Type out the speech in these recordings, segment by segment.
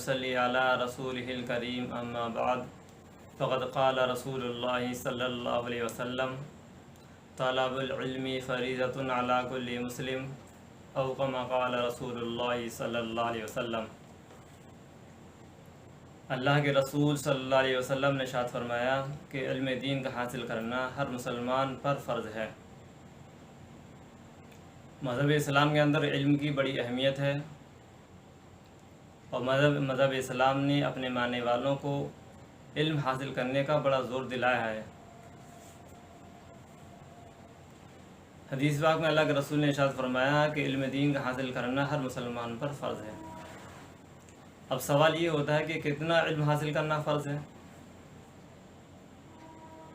نصلی علی رسولہ الکریم اما بعد فقد قال رسول اللہ صلی اللہ علیہ وسلم طلب العلم فریضۃ علی کل مسلم او کما قال رسول اللہ صلی اللہ علیہ وسلم۔ اللہ کے رسول صلی اللہ علیہ وسلم نے ارشاد فرمایا کہ علم دین کا حاصل کرنا ہر مسلمان پر فرض ہے۔ مذہب اسلام کے اندر علم کی بڑی اہمیت ہے اور مذہب اسلام نے اپنے ماننے والوں کو علم حاصل کرنے کا بڑا زور دلایا ہے۔ حدیث پاک میں اللہ کے رسول نے ارشاد فرمایا کہ علم دین کا حاصل کرنا ہر مسلمان پر فرض ہے۔ اب سوال یہ ہوتا ہے کہ کتنا علم حاصل کرنا فرض ہے؟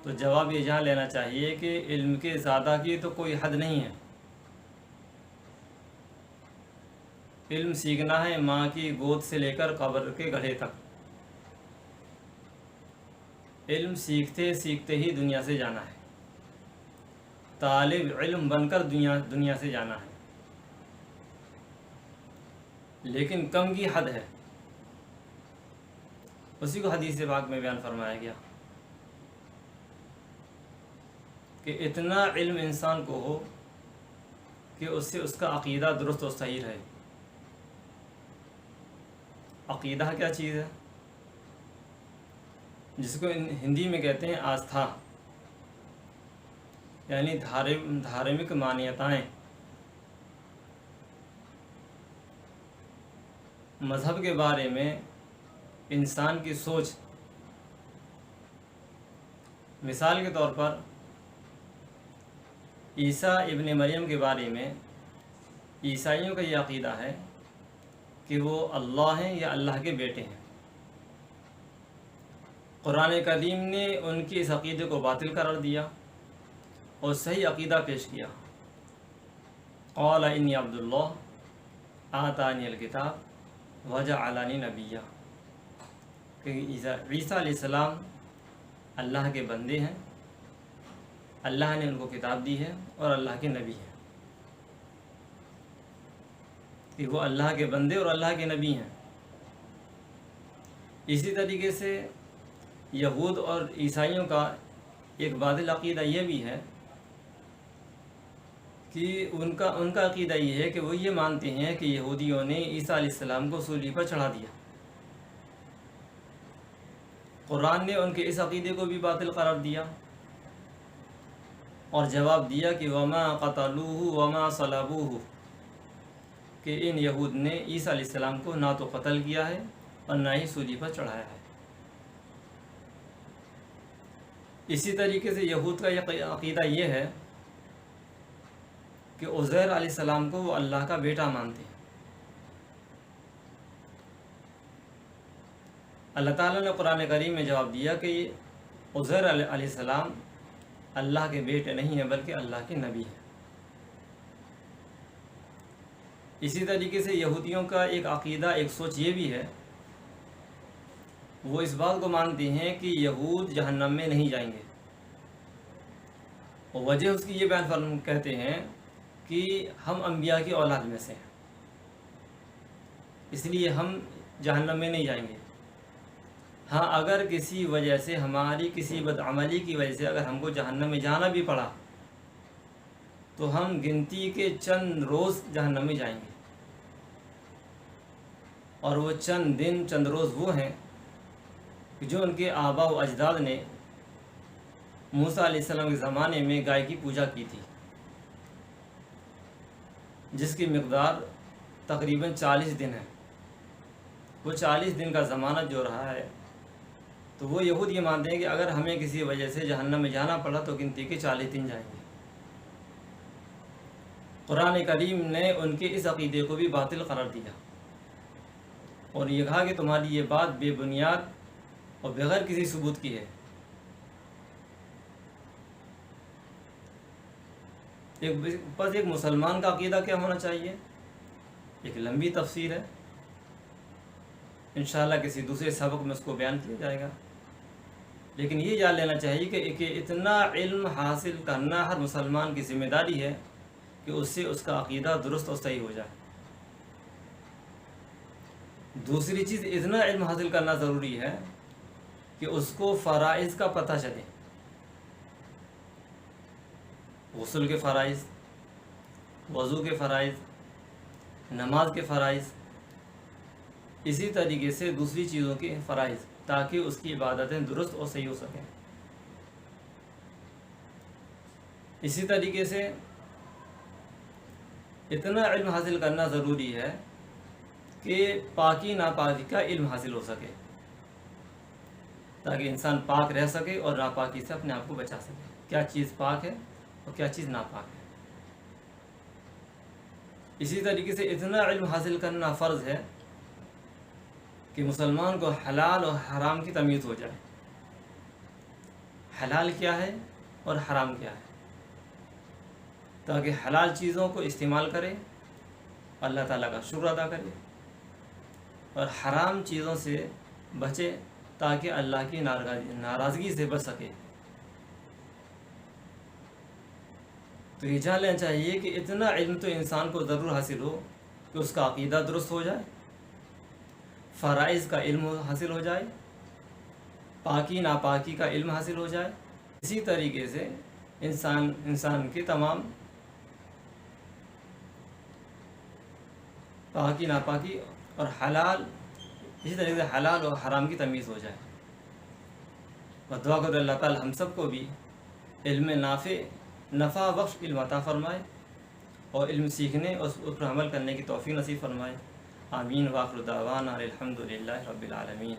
تو جواب یہ جان لینا چاہیے کہ علم کے زیادہ کی تو کوئی حد نہیں ہے۔ علم سیکھنا ہے ماں کی گود سے لے کر قبر کے گڑھے تک۔ علم سیکھتے سیکھتے ہی دنیا سے جانا ہے، طالب علم بن کر دنیا سے جانا ہے، لیکن کم کی حد ہے۔ اسی کو حدیث پاک میں بیان فرمایا گیا کہ اتنا علم انسان کو ہو کہ اس سے اس کا عقیدہ درست و صحیح رہے۔ عقیدہ کیا چیز ہے؟ جس کو ہندی میں کہتے ہیں آستھا، یعنی دھارمک مانیتائیں۔ مذہب کے بارے میں انسان کی سوچ۔ مثال کے طور پر عیسیٰ ابن مریم کے بارے میں عیسائیوں کا یہ عقیدہ ہے کہ وہ اللہ ہیں یا اللہ کے بیٹے ہیں۔ قرآن کریم نے ان کی اس عقیدے کو باطل قرار دیا اور صحیح عقیدہ پیش کیا۔ قال انی عبد اللہ آتانی الکتاب وجعلنی نبیا، کہ عیسیٰ علیہ السلام اللہ کے بندے ہیں، اللہ نے ان کو کتاب دی ہے اور اللہ کے نبی ہیں، کہ وہ اللہ کے بندے اور اللہ کے نبی ہیں۔ اسی طریقے سے یہود اور عیسائیوں کا ایک باطل عقیدہ یہ بھی ہے کہ ان کا عقیدہ یہ ہے کہ وہ یہ مانتے ہیں کہ یہودیوں نے عیسیٰ علیہ السلام کو صلیب پر چڑھا دیا۔ قرآن نے ان کے اس عقیدے کو بھی باطل قرار دیا اور جواب دیا کہ وما قتلوہ وما صلبوہ، کہ ان یہود نے عیسیٰ علیہ السلام کو نہ تو قتل کیا ہے اور نہ ہی صلیب پر چڑھایا ہے۔ اسی طریقے سے یہود کا یہ عقیدہ یہ ہے کہ عزیر علیہ السلام کو وہ اللہ کا بیٹا مانتے ہیں۔ اللہ تعالیٰ نے قرآن کریم میں جواب دیا کہ عزیر علیہ السلام اللہ کے بیٹے نہیں ہیں بلکہ اللہ کے نبی ہیں۔ اسی طریقے سے یہودیوں کا ایک عقیدہ، ایک سوچ یہ بھی ہے، وہ اس بات کو مانتے ہیں کہ یہود جہنم میں نہیں جائیں گے، اور وجہ اس کی یہ بیان کہتے ہیں کہ ہم انبیاء کی اولاد میں سے ہیں، اس لیے ہم جہنم میں نہیں جائیں گے۔ ہاں، اگر کسی وجہ سے، ہماری کسی بدعملی کی وجہ سے اگر ہم کو جہنم میں جانا بھی پڑا تو ہم گنتی کے چند روز جہنم میں جائیں گے، اور وہ چند دن، چند روز وہ ہیں جو ان کے آباء و اجداد نے موسیٰ علیہ السلام کے زمانے میں گائے کی پوجا کی تھی، جس کی مقدار تقریباً 40 دن ہے۔ وہ 40 دن کا زمانہ جو رہا ہے، تو وہ یہود یہ مانتے ہیں کہ اگر ہمیں کسی وجہ سے جہنم میں جانا پڑا تو گنتی کے 40 دن جائیں گے۔ قرآن کریم نے ان کے اس عقیدے کو بھی باطل قرار دیا اور یہ کہا کہ تمہاری یہ بات بے بنیاد اور بغیر کسی ثبوت کی ہے۔ بس ایک مسلمان کا عقیدہ کیا ہونا چاہیے، ایک لمبی تفسیر ہے، انشاءاللہ کسی دوسرے سبق میں اس کو بیان کیا جائے گا، لیکن یہ جان لینا چاہیے کہ اتنا علم حاصل کرنا ہر مسلمان کی ذمہ داری ہے کہ اس سے اس کا عقیدہ درست و صحیح ہو جائے۔ دوسری چیز اتنا علم حاصل کرنا ضروری ہے کہ اس کو فرائض کا پتہ چلے، غسل کے فرائض، وضو کے فرائض، نماز کے فرائض، اسی طریقے سے دوسری چیزوں کے فرائض، تاکہ اس کی عبادتیں درست اور صحیح ہو سکیں۔ اسی طریقے سے اتنا علم حاصل کرنا ضروری ہے کہ پاکی ناپاکی کا علم حاصل ہو سکے، تاکہ انسان پاک رہ سکے اور ناپاکی سے اپنے آپ کو بچا سکے، کیا چیز پاک ہے اور کیا چیز ناپاک ہے۔ اسی طریقے سے اتنا علم حاصل کرنا فرض ہے کہ مسلمان کو حلال اور حرام کی تمیز ہو جائے، حلال کیا ہے اور حرام کیا ہے، تاکہ حلال چیزوں کو استعمال کرے، اللہ تعالیٰ کا شکر ادا کرے، اور حرام چیزوں سے بچے تاکہ اللہ کی ناراضگی سے بچ سکے۔ تو یہ جان لینا چاہیے کہ اتنا علم تو انسان کو ضرور حاصل ہو کہ اس کا عقیدہ درست ہو جائے، فرائض کا علم حاصل ہو جائے، پاکی ناپاکی کا علم حاصل ہو جائے۔ اسی طریقے سے انسان کی تمام پاکی ناپاکی اور حلال، اسی طریقے سے حلال اور حرام کی تمیز ہو جائے۔ اور دعا کرو اللہ تعالی ہم سب کو بھی علم نفع بخش علم عطا فرمائے، اور علم سیکھنے اور اس پر عمل کرنے کی توفیق نصیب فرمائے۔ آمین۔ وآخر دعوانا الحمد للہ رب العالمین۔